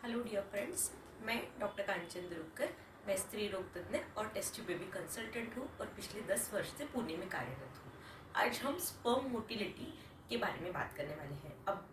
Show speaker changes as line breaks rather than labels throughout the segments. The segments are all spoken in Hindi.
हेलो डियर फ्रेंड्स, मैं डॉक्टर कांचन द्रुक्कर। मैं स्त्री रोग तज्ञ और टेस्ट ट्यूब बेबी कंसल्टेंट हूँ और पिछले 10 वर्ष से पुणे में कार्यरत हूँ। आज हम स्पर्म मोटिलिटी के बारे में बात करने वाले हैं। अब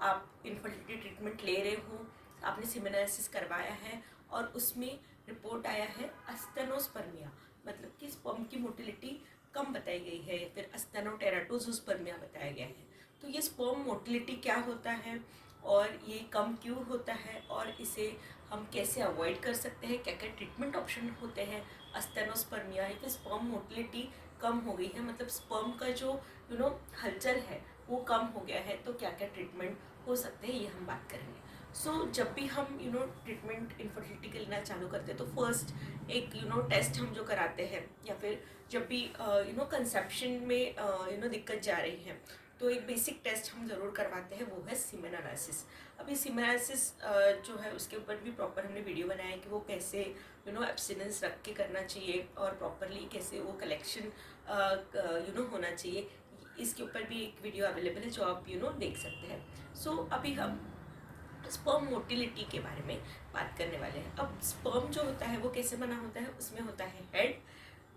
आप इनफर्टिलिटी ट्रीटमेंट ले रहे हो, आपने सेमिनालिसिस करवाया है और उसमें रिपोर्ट आया है अस्टेनोस्पर्मिया, मतलब कि स्पर्म की मोटिलिटी कम बताई गई है या फिर अस्टेनोटेराटोजोस्पर्मिया बताया गया है। तो ये स्पर्म मोटिलिटी क्या होता है और ये कम क्यों होता है और इसे हम कैसे अवॉइड कर सकते हैं, क्या क्या ट्रीटमेंट ऑप्शन होते हैं। अस्टेनोस्पर्मिया है कि स्पर्म मोटिलिटी कम हो गई है, मतलब स्पर्म का जो हलचल है वो कम हो गया है, तो क्या क्या ट्रीटमेंट हो सकते हैं ये हम बात करेंगे। जब भी हम ट्रीटमेंट इनफर्टिलिटी के लेना चालू करते हैं तो फर्स्ट एक टेस्ट हम जो कराते हैं, या फिर जब भी कंसेप्शन में दिक्कत जा रही है तो एक बेसिक टेस्ट हम ज़रूर करवाते हैं, वो है सीमेन एनालिसिस। अभी सीमेन एनालिसिस जो है उसके ऊपर भी प्रॉपर हमने वीडियो बनाया है कि वो कैसे एब्सटिनेंस रख के करना चाहिए और प्रॉपरली कैसे वो कलेक्शन होना चाहिए। इसके ऊपर भी एक वीडियो अवेलेबल है जो आप देख सकते हैं। अभी हम स्पर्म मोटिलिटी के बारे में बात करने वाले हैं। अब स्पर्म जो होता है वो कैसे बना होता है, उसमें होता है हेड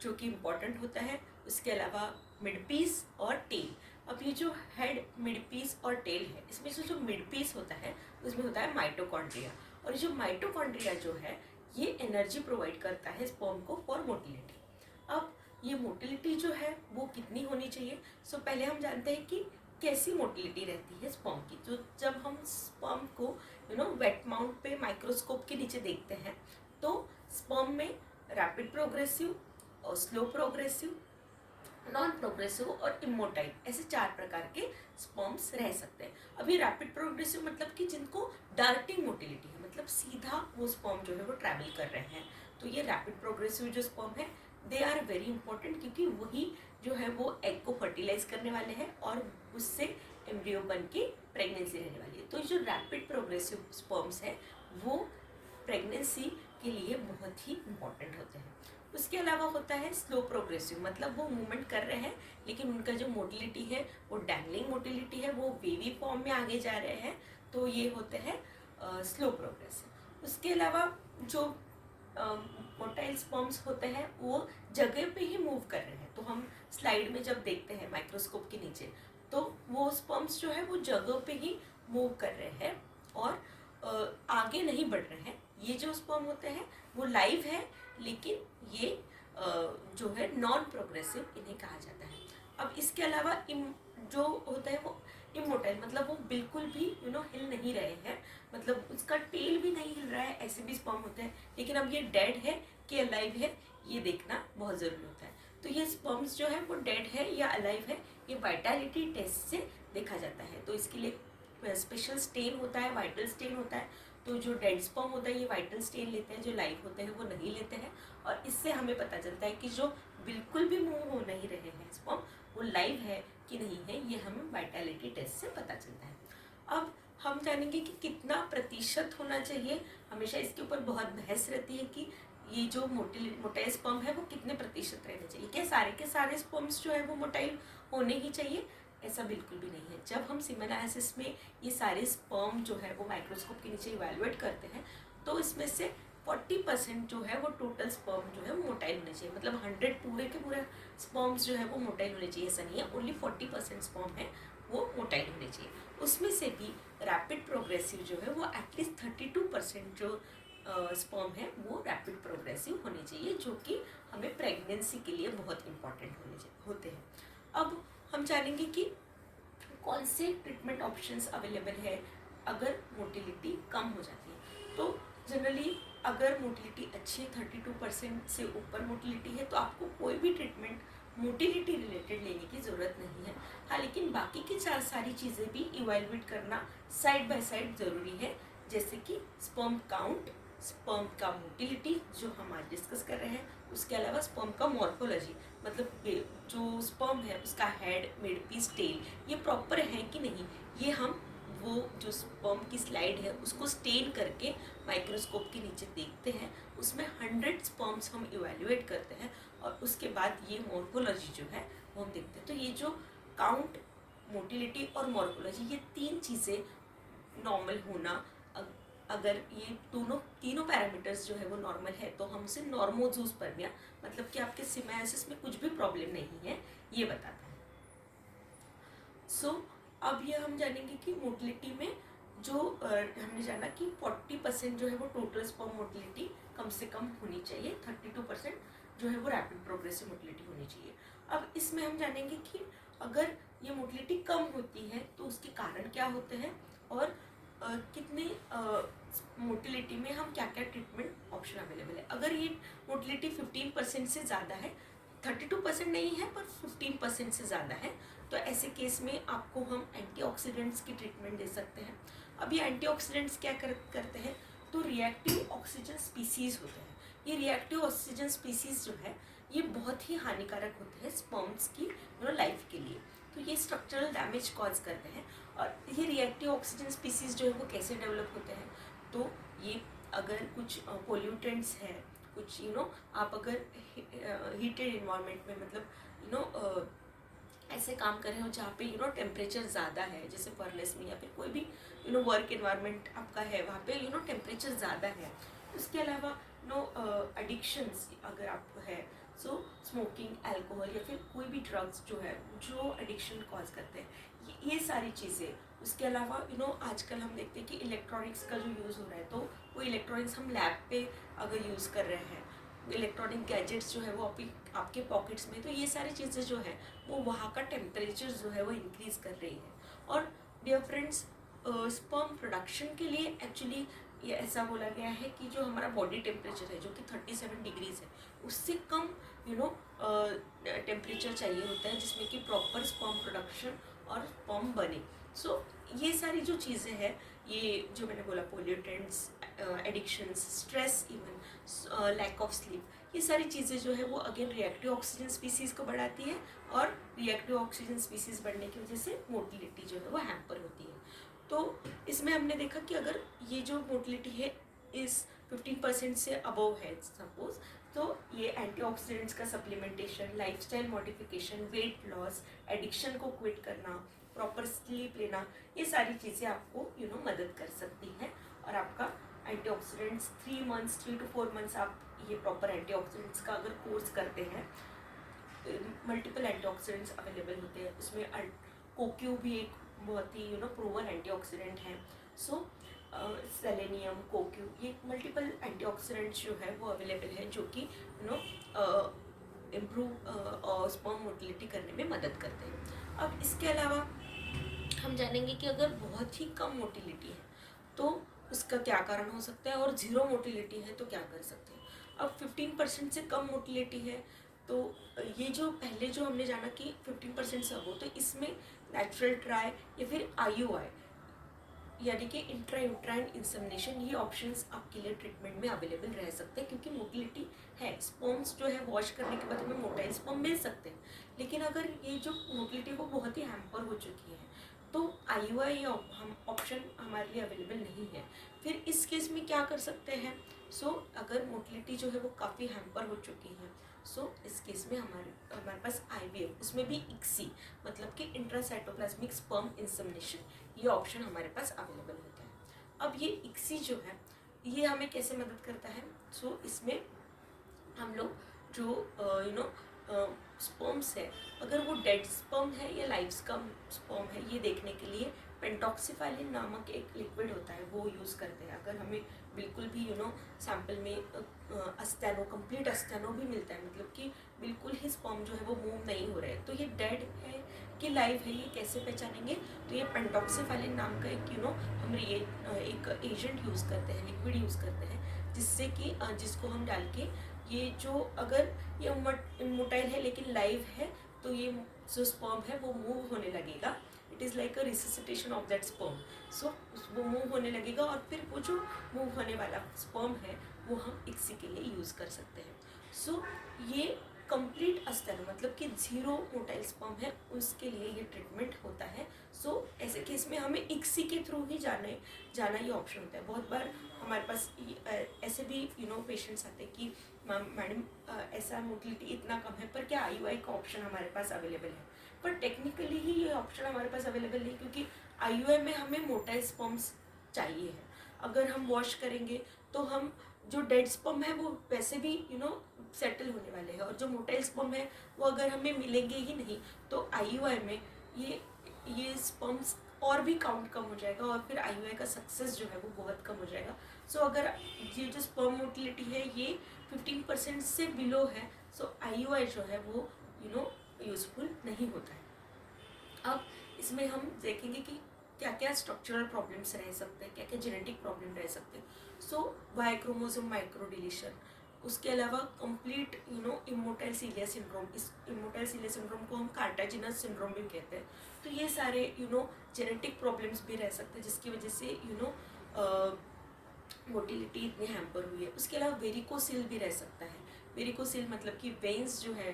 जो कि इम्पॉर्टेंट होता है, उसके अलावा मिड पीस और टेल। अब ये जो हेड, मिड पीस और टेल है, इसमें से जो मिड पीस होता है उसमें होता है माइटोकॉन्ड्रिया, और ये जो माइटोकॉन्ड्रिया जो है ये एनर्जी प्रोवाइड करता है स्पर्म को फॉर मोटिलिटी। अब ये मोटिलिटी जो है वो कितनी होनी चाहिए। पहले हम जानते हैं कि कैसी मोटिलिटी रहती है स्पर्म की। तो जब हम स्पर्म को वेट माउंट पे माइक्रोस्कोप के नीचे देखते हैं तो स्पर्म में रैपिड प्रोग्रेसिव और स्लो प्रोग्रेसिव, नॉन प्रोग्रेसिव और इमोटाइल, ऐसे 4 प्रकार के स्पर्म्स रह सकते हैं। अभी रैपिड प्रोग्रेसिव मतलब कि जिनको डार्टिंग मोटिलिटी है, मतलब सीधा वो स्पर्म जो है वो ट्रैवल कर रहे हैं, तो ये रैपिड प्रोग्रेसिव जो स्पर्म है दे आर वेरी इंपॉर्टेंट, क्योंकि वही जो है वो एग को फर्टिलाइज करने वाले हैं और उससे एम्ब्रियो बन के प्रेगनेंसी रहने वाली है। तो जो रैपिड प्रोग्रेसिव स्पर्म्स है वो प्रेगनेंसी के लिए बहुत ही इंपॉर्टेंट होते हैं। उसके अलावा होता है स्लो प्रोग्रेसिव, मतलब वो मूवमेंट कर रहे हैं लेकिन उनका जो मोटिलिटी है वो डैंगलिंग मोटिलिटी है, वो वेवी फॉर्म में आगे जा रहे हैं, तो ये होते हैं स्लो प्रोग्रेसिव। उसके अलावा जो मोटाइल स्पर्म्स होते हैं वो जगह पे ही मूव कर रहे हैं, तो हम स्लाइड में जब देखते हैं माइक्रोस्कोप के नीचे तो वो स्पर्म्स जो है वो जगह पे ही मूव कर रहे हैं और आगे नहीं बढ़ रहे हैं। ये जो स्पर्म होते हैं वो लाइव है, लेकिन ये जो है नॉन प्रोग्रेसिव इन्हें कहा जाता है। अब इसके अलावा जो होता है वो इमोटाइल, मतलब वो बिल्कुल भी हिल नहीं रहे हैं, मतलब उसका टेल भी नहीं हिल रहा है, ऐसे भी स्पर्म होते हैं। लेकिन अब ये डेड है कि अलाइव है ये देखना बहुत ज़रूरी होता है। तो ये स्पर्म्स जो है वो डेड है या अलाइव है ये वाइटलिटी टेस्ट से देखा जाता है। तो इसके लिए स्पेशल स्टेन होता है, वाइटल स्टेन होता है। तो जो डेड स्पर्म होता है ये वाइटल स्टेन लेते हैं, जो लाइव होते हैं वो नहीं लेते हैं, और इससे हमें पता चलता है कि जो बिल्कुल भी मूव हो नहीं रहे हैं स्पर्म वो लाइव है कि नहीं है, ये हमें वाइटलिटी टेस्ट से पता चलता है। अब हम जानेंगे कि कितना प्रतिशत होना चाहिए। हमेशा इसके ऊपर बहुत बहस रहती है कि ये जो मोटाइल स्पर्म है वो कितने प्रतिशत रहने चाहिए, क्या सारे के सारे स्पर्म्स जो है वो मोटाइल होने ही चाहिए, ऐसा बिल्कुल भी नहीं है। जब हम सीमेन एनालिसिस में ये सारे स्पर्म जो है वो माइक्रोस्कोप के नीचे इवैल्यूएट करते हैं तो इसमें से 40% जो है वो टोटल स्पर्म जो है वो मोटाइल होने चाहिए, मतलब 100 पूरे के पूरे स्पर्म्स जो है वो मोटाइल होने चाहिए, ऐसा नहीं है। ओनली 40% स्पर्म है वो मोटाइल होने चाहिए। उसमें से भी रैपिड प्रोग्रेसिव जो है वो एटलीस्ट 32% जो स्पर्म है वो रैपिड प्रोग्रेसिव होने चाहिए, जो कि हमें प्रेगनेंसी के लिए बहुत इंपॉर्टेंट होते हैं। अब हम जानेंगे कि कौन से ट्रीटमेंट ऑप्शंस अवेलेबल है अगर मोटिलिटी कम हो जाती है। तो जनरली अगर मोटिलिटी अच्छी है, 32% से ऊपर मोटिलिटी है, तो आपको कोई भी ट्रीटमेंट मोटिलिटी रिलेटेड लेने की ज़रूरत नहीं है। हाँ, लेकिन बाकी की सारी चीज़ें भी इवैल्यूएट करना साइड बाय साइड ज़रूरी है, जैसे कि स्पर्म काउंट, स्पर्म का मोटिलिटी जो हम आज डिस्कस कर रहे हैं, उसके अलावा स्पर्म का मॉर्फोलॉजी, मतलब जो स्पर्म है उसका हेड, मिड पीस, टेल ये प्रॉपर है कि नहीं, ये हम वो जो स्पर्म की स्लाइड है उसको स्टेन करके माइक्रोस्कोप के नीचे देखते हैं, उसमें 100 स्पर्म्स हम इवैल्यूएट करते हैं और उसके बाद ये मॉर्फोलॉजी जो है वो हम देखते हैं। तो ये जो काउंट, मोटिलिटी और मॉर्फोलॉजी, ये 3 चीज़ें नॉर्मल होना अगर ये तीनों पैरामीटर्स जो है वो नॉर्मल है तो हम उसे नॉर्मोजूस्पर्मिया, मतलब कि आपके सिमायोसिस में कुछ भी प्रॉब्लम नहीं है, ये बताता है। सो अब ये हम जानेंगे कि मोटिलिटी में जो हमने जाना कि 40% जो है वो टोटल स्पर्म मोटिलिटी कम से कम होनी चाहिए, 32% जो है वो रैपिड प्रोग्रेसिव मोटिलिटी होनी चाहिए। अब इसमें हम जानेंगे कि अगर ये मोटिलिटी कम होती है तो उसके कारण क्या होते हैं और कितने मोटिलिटी में हम क्या क्या ट्रीटमेंट ऑप्शन अवेलेबल है। अगर ये मोटिलिटी 15% से ज़्यादा है, 32% नहीं है पर 15% से ज़्यादा है, तो ऐसे केस में आपको हम एंटीऑक्सीडेंट्स की ट्रीटमेंट दे सकते हैं। अब ये एंटीऑक्सीडेंट्स क्या करते हैं, तो रिएक्टिव ऑक्सीजन स्पीसीज होते हैं। ये रिएक्टिव ऑक्सीजन स्पीसीज जो है ये बहुत ही हानिकारक होते हैं स्पर्म्स की लाइफ के लिए। तो ये स्ट्रक्चरल डैमेज कॉज करते हैं। और ये रिएक्टिव ऑक्सीजन स्पीसीज जो है वो कैसे डेवलप होते हैं, तो ये अगर कुछ पोल्यूटेंट्स है, कुछ आप अगर हीटेड इन्वायरमेंट में, मतलब ऐसे काम कर रहे हो जहाँ पे टेम्परेचर ज़्यादा है, जैसे फर्नेस में या फिर कोई भी वर्क इन्वायरमेंट आपका है वहाँ पे टेम्परेचर ज़्यादा है। उसके अलावा एडिक्शंस अगर आपको है, सो स्मोकिंग, अल्कोहल या फिर कोई भी ड्रग्स जो है जो एडिक्शन कॉज करते हैं, ये सारी चीज़ें। उसके अलावा आजकल हम देखते हैं कि इलेक्ट्रॉनिक्स का जो यूज़ हो रहा है, तो वो इलेक्ट्रॉनिक्स हम लैब पे अगर यूज़ कर रहे हैं, इलेक्ट्रॉनिक गैजेट्स जो है वो आपके पॉकेट्स में, तो ये सारी चीज़ें जो है वो वहाँ का टेम्परेचर जो है वो इंक्रीज़ कर रही है। और डियर फ्रेंड्स, स्पर्म प्रोडक्शन के लिए एक्चुअली ये ऐसा बोला गया है कि जो हमारा बॉडी टेम्परेचर है जो कि 37 डिग्रीज है, उससे कम टेम्परेचर चाहिए होता है जिसमें कि प्रॉपर स्पर्म प्रोडक्शन और स्पर्म बने। सो ये सारी जो चीज़ें हैं, ये जो मैंने बोला, pollutants, addictions, stress, even lack of sleep, ये सारी चीज़ें जो है वो अगेन रिएक्टिव ऑक्सीजन स्पीसीज़ को बढ़ाती है और रिएक्टिव ऑक्सीजन स्पीसीज़ बढ़ने की वजह से मोटिलिटी जो है वो हैम्पर होती है। तो इसमें हमने देखा कि अगर ये जो मोटिलिटी है इस 15% से अबव है सपोज, तो ये एंटीऑक्सीडेंट्स का supplementation, lifestyle modification, weight loss, addiction को क्विट करना, प्रॉपर स्लीप लेना, ये सारी चीज़ें आपको मदद कर सकती हैं। और आपका एंटीऑक्सीडेंट्स 3 to 4 मंथ्स आप ये प्रॉपर एंटीऑक्सीडेंट्स का अगर कोर्स करते हैं, मल्टीपल एंटीऑक्सीडेंट्स अवेलेबल होते हैं। उसमें कोक्यू भी एक बहुत ही प्रूवन एंटीऑक्सीडेंट है। सो सेलेनियम, कोक्यू, ये मल्टीपल एंटीऑक्सीडेंट्स जो है वो अवेलेबल है जो कि इम्प्रूव स्पर्म मोटिलिटी करने में मदद करते हैं। अब इसके अलावा हम जानेंगे कि अगर बहुत ही कम मोटिलिटी है तो उसका क्या कारण हो सकता है, और ज़ीरो मोटिलिटी है तो क्या कर सकते हैं। अब 15% से कम मोटिलिटी है तो ये जो पहले जो हमने जाना कि 15% से अबो, तो इसमें नेचुरल ट्राई या फिर IUI यानी कि इंट्रायूट्राइन इंसेमिनेशन, ये ऑप्शंस आपके लिए ट्रीटमेंट में अवेलेबल रह सकते हैं, क्योंकि मोटिलिटी है, स्पर्म्स जो है वॉश करने के बाद हमें मोटाइल स्पर्म मिल सकते हैं। लेकिन अगर ये जो मोटिलिटी वो बहुत ही हैम्पर हो चुकी है तो IUI हम ऑप्शन हमारे लिए अवेलेबल नहीं है। फिर इस केस में क्या कर सकते हैं, सो अगर मोटिलिटी जो है वो काफ़ी हैम्पर हो चुकी है, सो इस केस में हमारे पास IVF, उसमें भी ICSI मतलब कि इंट्रासाइटोप्लाज्मिक स्पर्म इंसेमिनेशन, ये ऑप्शन हमारे पास अवेलेबल होता है। अब ये ICSI जो है ये हमें कैसे मदद करता है, सो इसमें हम लोग जो स्पर्म्स है, अगर वो डेड स्पर्म है या लाइव स्पर्म है, ये देखने के लिए पेंटॉक्सिफाइलिन नामक एक लिक्विड होता है वो यूज़ करते हैं। अगर हमें बिल्कुल भी सैंपल में कंप्लीट अस्टेनो भी मिलता है, मतलब कि बिल्कुल ही स्पर्म जो है वो मूव नहीं हो रहे हैं, तो ये डेड है कि लाइव है ये कैसे पहचानेंगे, तो ये पेंटॉक्सिफाइलिन नाम का एक हम ये एक एजेंट यूज़ करते हैं, लिक्विड यूज़ करते हैं, जिससे कि जिसको हम डाल के ये जो अगर ये मोटाइल है लेकिन लाइव है तो ये जो स्पर्म है वो मूव होने लगेगा। It is like a resuscitation of that sperm. So वो मूव होने लगेगा और फिर वो जो मूव होने वाला स्पर्म है वो हम ICSI के लिए यूज़ कर सकते हैं। सो ये कंप्लीट अस्टेनो मतलब कि ज़ीरो मोटाइल स्पर्म है, उसके लिए ये ट्रीटमेंट होता है। सो ऐसे केस में हमें ICSI के थ्रू ही जाना ये ऑप्शन होता है। बहुत बार हमारे पास ऐसे भी पेशेंट्स आते हैं कि मैडम ऐसा मोटिलिटी इतना कम है पर क्या IUI का ऑप्शन हमारे पास अवेलेबल है, पर टेक्निकली ही ये ऑप्शन हमारे पास अवेलेबल नहीं, क्योंकि IUI में हमें मोटाइल स्पर्म्स चाहिए है। अगर हम वॉश करेंगे तो हम जो डेड स्पर्म है वो वैसे भी सेटल होने वाले हैं, और जो मोटाइल स्पर्म है वो अगर हमें मिलेंगे ही नहीं तो आईयूआई में ये स्पर्म्स और भी काउंट कम हो जाएगा, और फिर आईयूआई का सक्सेस जो है वो बहुत कम हो जाएगा। सो अगर ये जो स्पर्म मोटिलिटी है ये 15% से बिलो है, सो आईयूआई जो है वो यूजफुल नहीं होता है। अब इसमें हम देखेंगे कि क्या क्या स्ट्रक्चरल प्रॉब्लम्स रह सकते हैं, क्या क्या जेनेटिक प्रॉब्लम रह सकते हैं। सो वाई क्रोमोसोम माइक्रो डिलीशन, उसके अलावा कंप्लीट इमोटाइल सीलिया सिंड्रोम, इस इमोटाइल सीलिया सिंड्रोम को हम कार्टाजिनस सिंड्रोम भी कहते हैं। तो ये सारे जेनेटिक प्रॉब्लम्स भी रह सकते हैं जिसकी वजह से मोटिलिटी इतनी हैम्पर हुई है। उसके अलावा वेरिकोसिल भी रह सकता है। वेरिकोसिल मतलब कि वेन्स जो है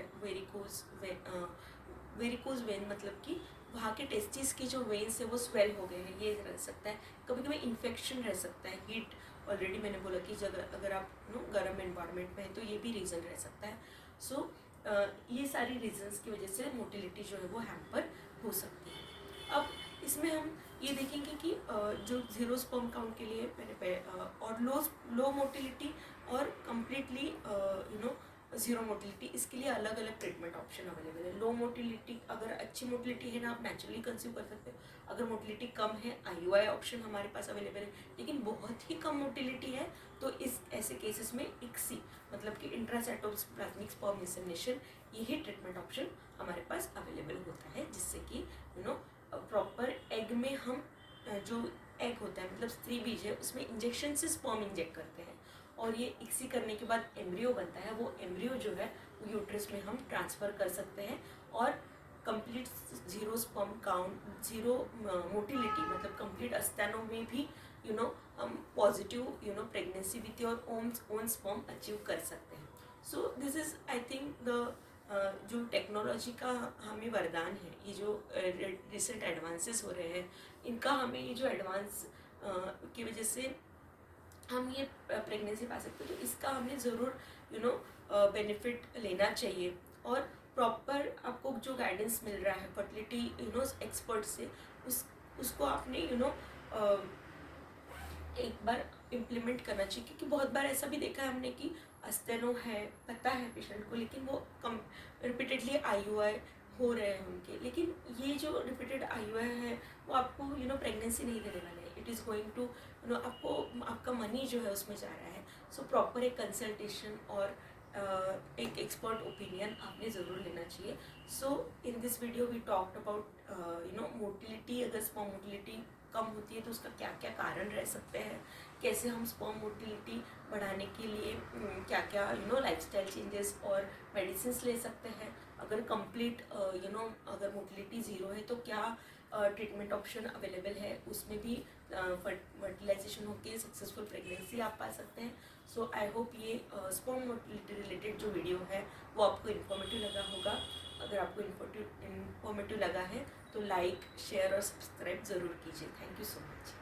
वेरिकोज वेन मतलब कि वहाँ के टेस्टिस की जो वेन्स है वो स्वेल हो गए हैं, ये रह सकता है। कभी कभी इन्फेक्शन रह सकता है, हीट, ऑलरेडी मैंने बोला कि अगर आप गर्म एनवायरनमेंट में है तो ये भी रीज़न रह सकता है। सो ये सारी रीजंस की वजह से मोटिलिटी जो है वो हैम्पर हो सकती है। अब इसमें हम ये देखेंगे कि जो जीरो स्पर्म काउंट के लिए मैंने और लो मोटिलिटी और कम्प्लीटली जीरो मोटिलिटी, इसके लिए अलग अलग ट्रीटमेंट ऑप्शन अवेलेबल है। लो मोटिलिटी, अगर अच्छी मोटिलिटी है ना आप नेचुरली कंसीव कर सकते हो। अगर मोटिलिटी कम है आईयूआई ऑप्शन हमारे पास अवेलेबल है। लेकिन बहुत ही कम मोटिलिटी है तो इस ऐसे केसेस में इक्सी मतलब कि इंट्रासाइटोप्लाज्मिक स्पर्म इंसेमिनेशन, यही ट्रीटमेंट ऑप्शन हमारे पास अवेलेबल होता है, जिससे कि प्रॉपर एग में हम जो एग होता है मतलब स्त्री बीज है उसमें इंजेक्शन से स्पर्म इंजेक्ट करते हैं, और ये इक्सी करने के बाद एम्ब्रियो बनता है। वो एम्ब्रियो जो है वो यूट्रस में हम ट्रांसफ़र कर सकते हैं, और complete zero sperm count, zero motility मतलब कंप्लीट अस्तानों में भी हम positive pregnancy with your own sperm achieve कर सकते हैं। So this is I think the जो टेक्नोलॉजी का हमें वरदान है, ये जो रिसेंट एडवांसेस हो रहे हैं, इनका हमें ये जो एडवांस की वजह से हम ये प्रेगनेंसी पा सकते हैं, तो इसका हमें ज़रूर बेनिफिट लेना चाहिए। और प्रॉपर आपको जो गाइडेंस मिल रहा है फर्टिलिटी एक्सपर्ट से, उसको आपने एक बार इम्प्लीमेंट करना चाहिए, क्योंकि बहुत बार ऐसा भी देखा है हमने कि अस्तेनो है, पता है पेशेंट को, लेकिन वो रिपीटेडली आईयूआई हो रहे हैं उनके, लेकिन ये जो रिपीटेड आईयूआई है वो आपको प्रेगनेंसी नहीं देने वाले हैं। इट इज़ गोइंग टू आपको आपका मनी जो है उसमें जा रहा है। सो प्रॉपर एक कंसल्टेशन और एक एक्सपर्ट ओपिनियन आपने ज़रूर लेना चाहिए। So in this video we talked about motility. अगर स्पर्म मोटिलिटी कम होती है तो उसका क्या क्या कारण रह सकते हैं, कैसे हम स्पर्म मोटिलिटी बढ़ाने के लिए क्या क्या लाइफस्टाइल चेंजेस और मेडिसिन ले सकते हैं। अगर कंप्लीट अगर मोटिलिटी ज़ीरो है तो क्या ट्रीटमेंट ऑप्शन अवेलेबल है, उसमें भी फर्टिलाइजेशन होकर सक्सेसफुल प्रेगनेंसी आप पा सकते हैं। सो आई होप ये स्पर्म मोटिलिटी रिलेटेड जो वीडियो है वो आपको इन्फॉर्मेटिव लगा होगा। अगर आपको इन्फॉर्मेटिव लगा है तो लाइक, शेयर और सब्सक्राइब ज़रूर कीजिए। Thank you so much.